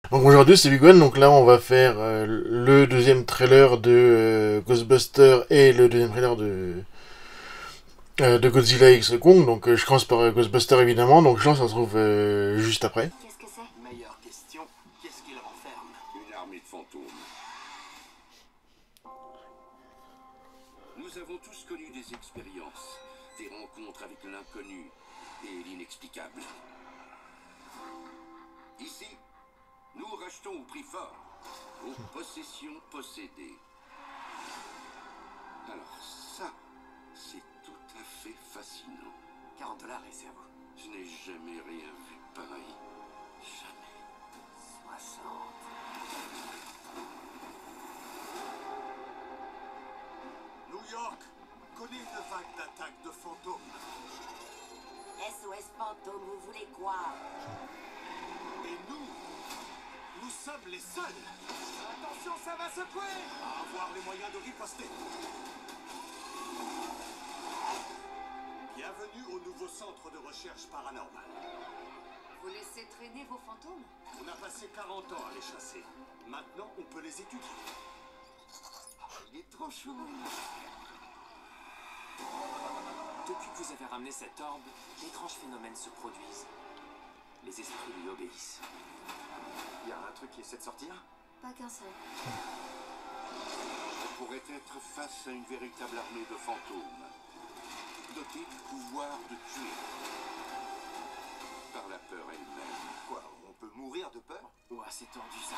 Donc aujourd'hui c'est Big One, donc là on va faire le deuxième trailer de Ghostbusters et le deuxième trailer de Godzilla X Kong. Donc je commence par Ghostbusters évidemment, donc je pense qu'on se retrouve juste après. Qu'est-ce que c'est? Meilleure question, qu'est-ce qu'il renferme? Une armée de fantômes. Nous avons tous connu des expériences, des rencontres avec l'inconnu et l'inexplicable. Ici, nous rachetons au prix fort vos possessions possédées. Alors ça, c'est tout à fait fascinant. $40 et c'est à vous. Je n'ai jamais rien vu de pareil. Jamais. 60. New York connaît une vague d'attaques de fantômes. SOS fantôme, vous voulez quoi? Et nous sommes les seuls. Attention, ça va secouer. À avoir les moyens de riposter. Bienvenue au nouveau centre de recherche paranormale. Vous laissez traîner vos fantômes? On a passé 40 ans à les chasser. Maintenant, on peut les étudier. Il est trop chaud. Depuis que vous avez ramené cette orbe, d'étranges phénomènes se produisent. Les esprits lui obéissent. Il y a un truc qui essaie de sortir? Pas qu'un seul. On pourrait être face à une véritable armée de fantômes, dotée du pouvoir de tuer par la peur elle-même. Quoi, on peut mourir de peur? Ouah, c'est tordu ça.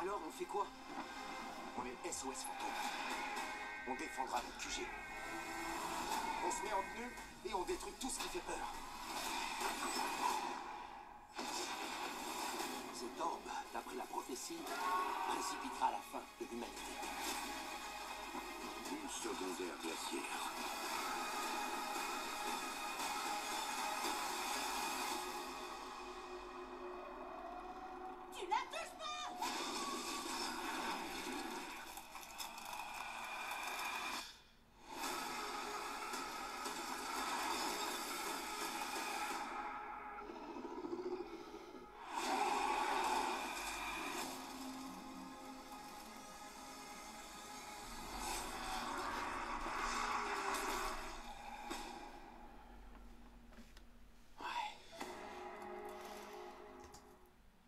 Alors on fait quoi? On est SOS fantôme. On défendra notre QG. On se met en tenue et on détruit tout ce qui fait peur. Cette orbe, d'après la prophétie, précipitera la fin de l'humanité. Une secondaire glaciaire. Tu la touches pas!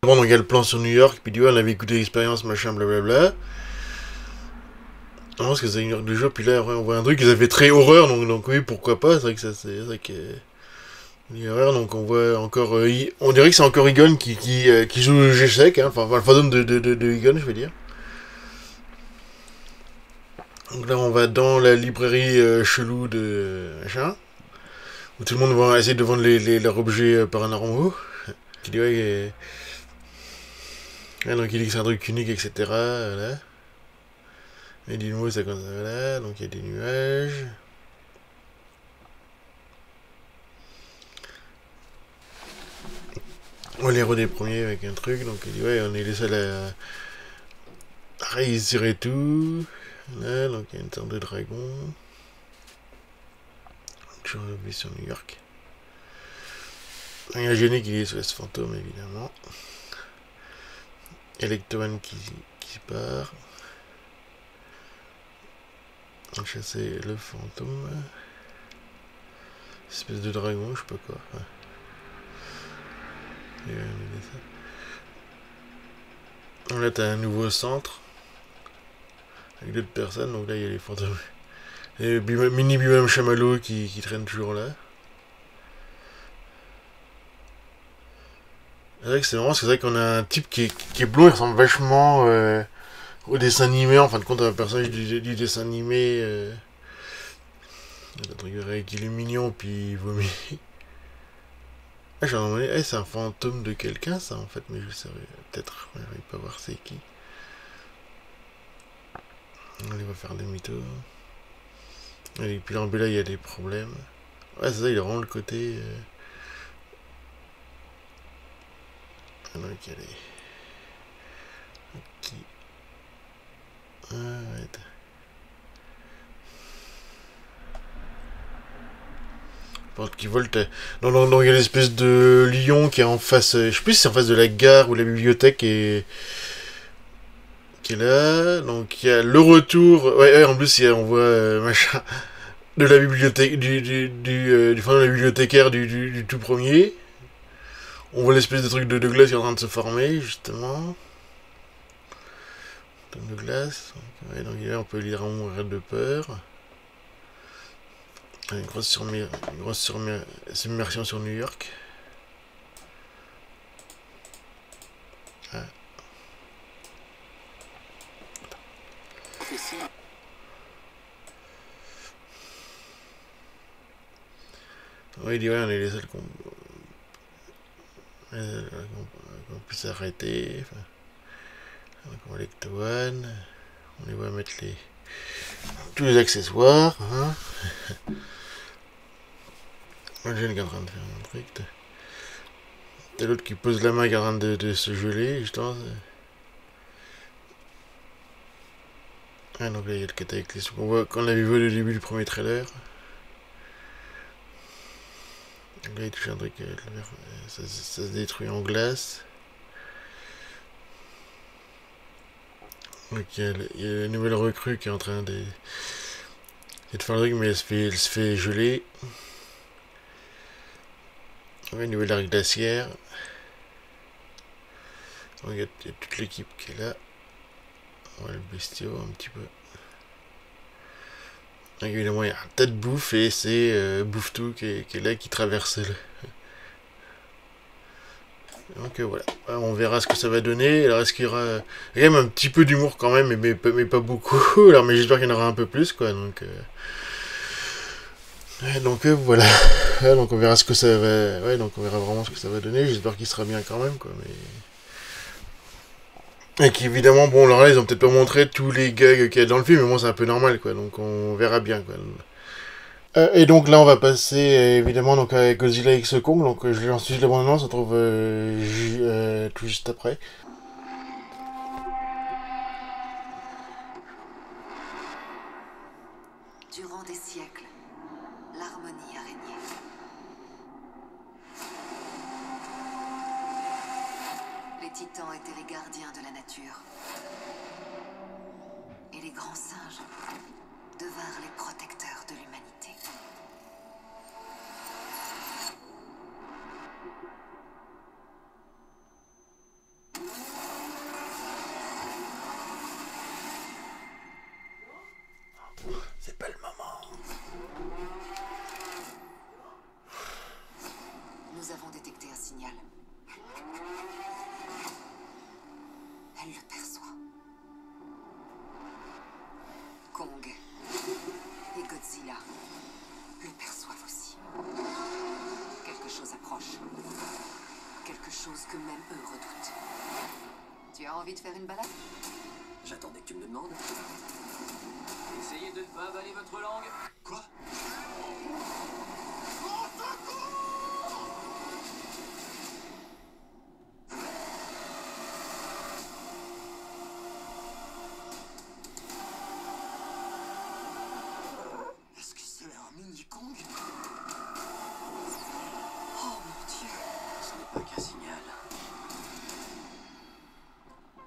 Bon, donc il y a le plan sur New York, puis du coup on avait écouté l'expérience, machin, blablabla. Non, parce que c'est New York du jeu, puis là on voit un truc, ils avaient très horreur, donc oui, pourquoi pas, c'est vrai que ça c'est vrai que. Horreur, donc on voit encore. On dirait que c'est encore Egon qui joue le G-Sec, hein, enfin le fantôme de Egon, je veux dire. Donc là on va dans la librairie chelou de machin, où tout le monde va essayer de vendre leurs objets paranormaux. Qui dit ouais, donc il dit que c'est un truc unique, etc. Voilà. Il dit le mot, ça comme ça, voilà. Donc il y a des nuages. On est les héros des premiers avec un truc, donc il dit ouais, on est les seuls à réussir et tout. Là, donc il y a une sorte de dragon. Toujours vu sur New York. Il y a Jenny qui est sur ce fantôme, évidemment. Electoman qui part. Chasser le fantôme. Espèce de dragon, je sais pas quoi. Ouais. Là, t'as un nouveau centre. Avec d'autres personnes, donc là, il y a les fantômes. Et mini Bimam Chamallow qui traîne toujours là. C'est vrai que c'est marrant, c'est vrai qu'on a un type qui est blond, il ressemble vachement au dessin animé, en fin de compte, à un personnage du dessin animé. Le truc qu'il est mignon, puis il vomit. Ah, j'ai demandé, c'est un fantôme de quelqu'un, ça, en fait, mais je saurais peut-être, j'arrive pas à voir c'est qui. Allez, on va faire demi-tour. Et puis là, en bas, là, il y a des problèmes. Ouais, c'est ça, il a vraiment le côté. Ah non, il y a les. Qui. Ah, ouais. qui vole. Donc il y a l'espèce de lion qui est en face, je sais plus si c'est en face de la gare ou la bibliothèque qui est là. Donc il y a le retour, ouais en plus on voit machin de la bibliothèque du fond de la bibliothécaire du tout premier. On voit l'espèce de truc de glace qui est en train de se former justement. De glace. Ouais, donc là on peut lire un mourir de peur. Une grosse submersion sur New York. Ah. Oui, il dit ouais, on est les seuls qu'on puisse arrêter. Enfin, donc on va les One. On les voit mettre tous les accessoires. Hein. Le jeune qui est en train de faire un truc. T'as l'autre qui pose la main qui est en train de se geler, justement. Ah, donc là, il y a le cat avec les sous. On voit qu'on l'avait vu au début du premier trailer. Donc là, il touche un truc. Ça se détruit en glace. Donc il y a une nouvelle recrue qui est en train de faire le truc, mais elle se fait geler. Ouais, une nouvelle arc glaciaire. Donc, il y a toute l'équipe qui est là. Ouais, le bestiau un petit peu. Donc, évidemment, il y a un tas de bouffe et c'est Bouffe-Tout qui est là, qui traverse le... Donc voilà, on verra ce que ça va donner. Alors est-ce qu'il y aura... Il y a quand même un petit peu d'humour quand même, mais pas beaucoup. Alors, mais j'espère qu'il y en aura un peu plus, quoi. Donc, voilà. Ouais, donc on verra ce que ça va... Ouais, donc on verra vraiment ce que ça va donner. J'espère qu'il sera bien quand même, quoi. Mais... Et qu'évidemment, bon, alors là, ils ont peut-être pas montré tous les gags qu'il y a dans le film, mais bon, c'est un peu normal, quoi. Donc on verra bien, quoi. Et donc là, on va passer évidemment donc à Godzilla X Kong. Donc je lance juste l'abonnement, on se retrouve tout juste après. Durant des siècles, l'harmonie a régné. Les titans étaient les gardiens de la nature. Et les grands singes devinrent les protecteurs de l'humanité. C'est pas le moment. Nous avons détecté un signal. Elle le perçoit. Kong et Godzilla le perçoivent aussi. Quelque chose approche. Quelque chose que même eux redoutent. Tu as envie de faire une balade? J'attendais que tu me le demandes. Essayez de ne pas avaler votre langue. Quoi? Est-ce que c'est un mini-Kong? Oh mon Dieu! Ce n'est pas qu'un signal.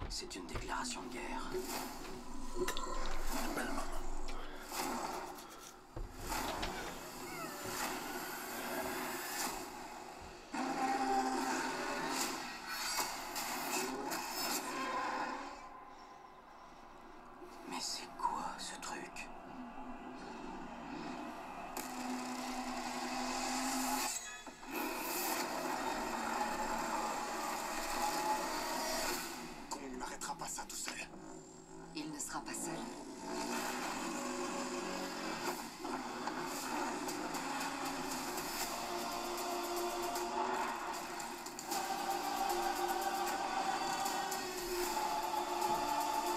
C'est une déclaration de guerre. C'est pas le moment. Mais c'est quoi ce truc? Kong n'arrêtera pas ça tout seul. Il ne sera pas seul.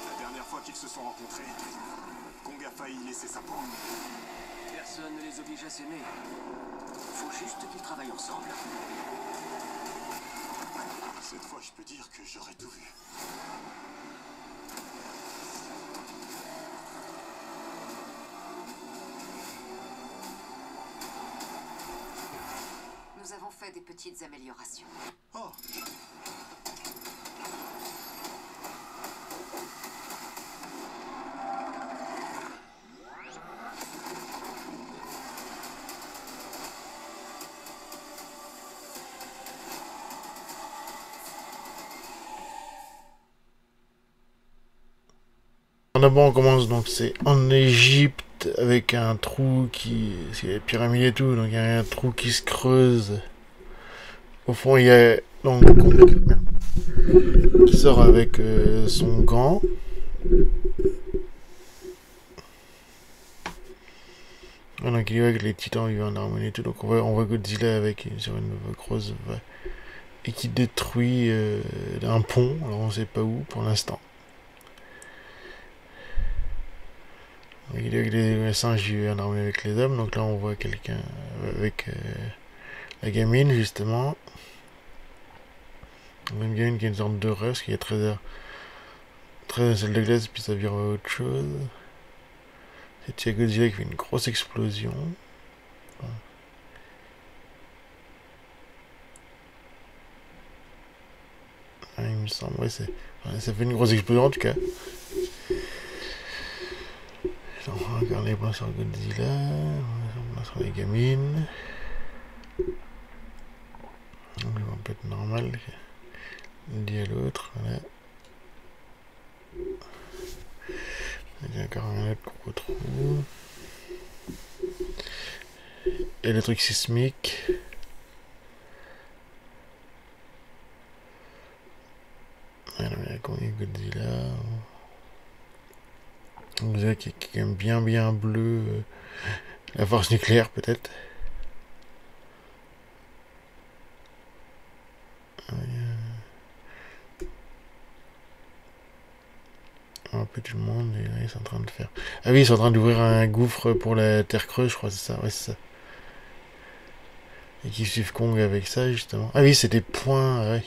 La dernière fois qu'ils se sont rencontrés, Kong a failli laisser sa peau. Personne ne les oblige à s'aimer. Faut juste qu'ils travaillent ensemble. Cette fois, je peux dire que j'aurais tout vu. petites améliorations. Oh, D'abord on commence donc c'est en Égypte avec un trou qui... c'est les pyramides et tout, donc il y a un trou qui se creuse. Au fond il y a donc qui sort avec son gant. Donc il y a avec les titans vivent en harmonie et tout, donc on voit Godzilla avec sur une grosse vague et qui détruit un pont, alors on sait pas où pour l'instant. Il est avec les singes vivent en harmonie avec les hommes, donc là on voit quelqu'un avec la gamine justement. Une gamine qui a une sorte de rush, qui est très salle de glace, puis ça vire à autre chose. C'est Godzilla qui fait une grosse explosion. Ah, il me semble, ouais, ça fait une grosse explosion en tout cas. On va regarder les points sur Godzilla, on va sur les gamines. On va peut être normal. Dit à l'autre, voilà. Il y a encore un autre gros trou. Et le truc sismique. Alors, il y a Godzilla. Godzilla qui aime bien bleu. La force nucléaire peut-être. Un peu tout le monde, et là, ils sont en train de faire... Ah oui, ils sont en train d'ouvrir un gouffre pour la Terre creuse, je crois, c'est ça, ouais, c'est ça. Et qui suivent Kong avec ça, justement. Ah oui, c'est des points, ouais.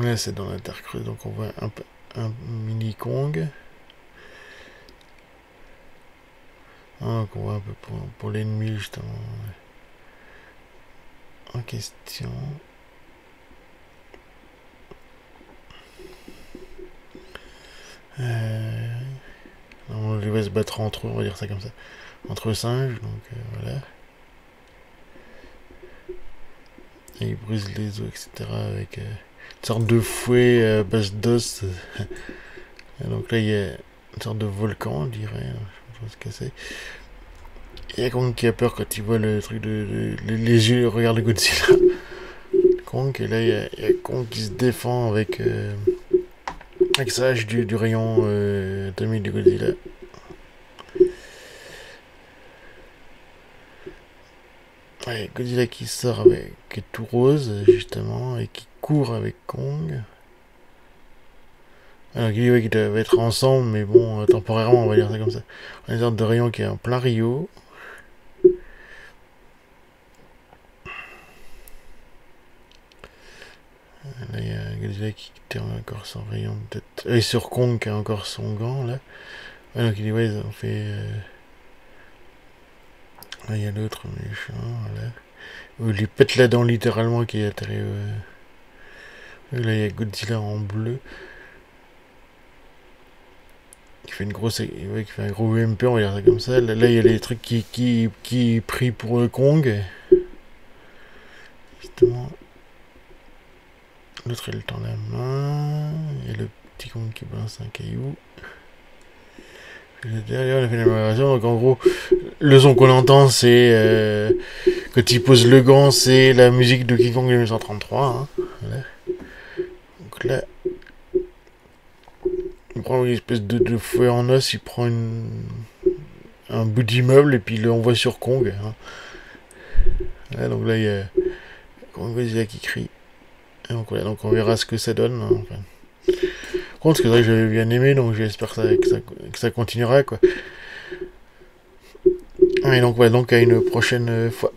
Là, c'est dans la Terre creuse, donc on voit un mini Kong. Ah, donc on voit un peu pour l'ennemi, justement. En question... on les va se battre entre eux, on va dire ça comme ça. Entre singes, donc voilà. Et ils brisent les os, etc. avec une sorte de fouet à base d'os. Donc là, il y a une sorte de volcan, on dirait. Je pense que c'est. Il y a Kong qui a peur quand il voit le truc les yeux, regarde le Godzilla. Kong, et là, il y a Kong qui se défend avec sa hache du rayon atomique du Godzilla. Ouais, Godzilla qui sort avec, qui est tout rose justement et qui court avec Kong. Alors qu'il dit qu'ils doivent être ensemble, mais bon, temporairement on va dire ça comme ça. On a une sorte de rayon qui est en plein Rio. Là il y a Godzilla qui termine encore son rayon peut-être. Et sur Kong qui a encore son gant là. Ouais, donc il dit ouais ils ont fait. Là il y a l'autre méchant, voilà. Où il lui pète la dent littéralement qui est atterri. Là il y a Godzilla en bleu. Qui fait une grosse. Ouais, qui fait un gros UMP, on va dire ça comme ça. Là il y a les trucs qui prient pour Kong. Justement. L'autre il tend la main. Il y a le petit Kong qui balance un caillou. Derrière, on a fait l'amélioration. Donc en gros, le son qu'on entend, c'est quand il pose le gant, c'est la musique de King Kong 1933. Hein. Voilà. Donc là, il prend une espèce de fouet en os, il prend un bout d'immeuble et puis il l'envoie sur Kong. Hein. Voilà, donc là, il y a Godzilla qui crie. Et donc voilà, donc on verra ce que ça donne. Hein, enfin. Contre ce que j'avais bien aimé, donc j'espère que ça continuera quoi. Et donc voilà, donc à une prochaine fois.